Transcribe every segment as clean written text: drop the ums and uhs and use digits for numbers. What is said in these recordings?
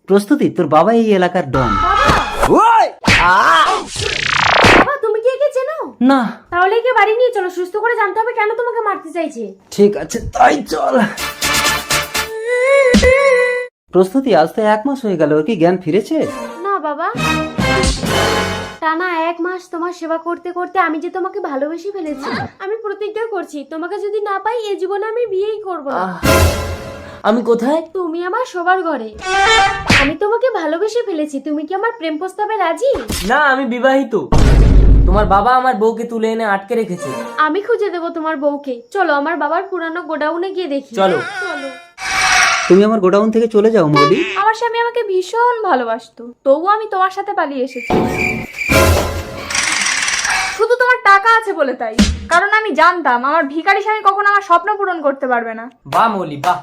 প্রস্তুতি, তোর বাবা এই এলাকার ডন। বাবা তুমি কি একে চেনো? না। তাহলে একে বাড়ি নিয়ে চলো, সুস্থ করে জানতে হবে কেন তোমাকে মারতে চাইছে। ঠিক আছে, তাই চল। প্রস্তুতি, আজ তো 1 মাস হয়ে গেল, ওর কি জ্ঞান ফিরেছে? না বাবা, টানা 1 মাস তোমার সেবা করতে করতে আমি যে তোমাকে ভালোবেসে ফেলেছি। আমি প্রতিজ্ঞা করছি তোমাকে যদি না পাই এই জীবনে আমি বিয়েই করব না। আমি কোথায়? তুমি আমার শোবার ঘরে। আমি তোমাকে ভালোবেসে ফেলেছি, তুমি কি আমার প্রেম প্রস্তাবে রাজি? না, আমি বিবাহিত। তোমার বাবা আমার বউকে তুলে এনে আটকে রেখেছে। আমি খুঁজে দেবো তোমার বউকে। চলো আমার বাবার পুরানো গোডাউনে গিয়ে দেখি। চলো। চলো। তুমি আমার গোডাউন থেকে চলে যাও মৌলি। আমার স্বামী আমাকে ভীষণ ভালোবাসতো, তবুও আমি তোমার সাথে পালিয়ে এসেছি। শুধু তোমার টাকা আছে বলে তাই, কারণ আমি জানতাম আমার ভিখারি স্বামী কখনো আমার স্বপ্ন পূরণ করতে পারবে না। বাহ মৌলি বাহ,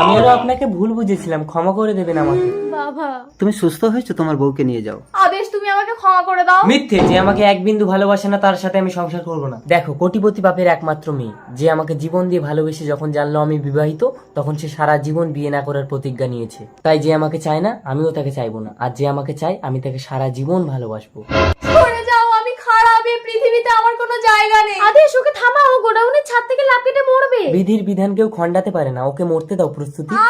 আমিও আপনাকে ভুল বুঝেছিলাম, ক্ষমা করে দেবেন আমাকে। বাবা তুমি সুস্থ হয়েছো, তোমার বউকে নিয়ে যাও। আদেশ, তুমি আমাকে ক্ষমা করে দাও। মিথ্যে, যে আমাকে এক বিন্দু ভালোবাসে না তার সাথে আমি সংসার করব না। দেখো, কোটিপতি বাপের একমাত্র মেয়ে যে আমাকে জীবন দিয়ে ভালোবেসে যখন জানলো আমি বিবাহিত, তখন সে সারা জীবন বিয়ে না করার প্রতিজ্ঞা নিয়েছে। তাই যে আমাকে চায় না আমিও তাকে চাইবো না, আর যে আমাকে চায় আমি তাকে সারা জীবন ভালোবাসবো। সরে যাও, আমি খারাপ, এই পৃথিবীতে আমার কোনো জায়গা নেই। আদেশ ওকে থামাও, ও গোডাউনের ছাদ থেকে লাফ কেটে মরবে। বিধির বিধান কেউ খণ্ডাতে পারে না, ওকে মরতে দাও প্রস্তুতি। আ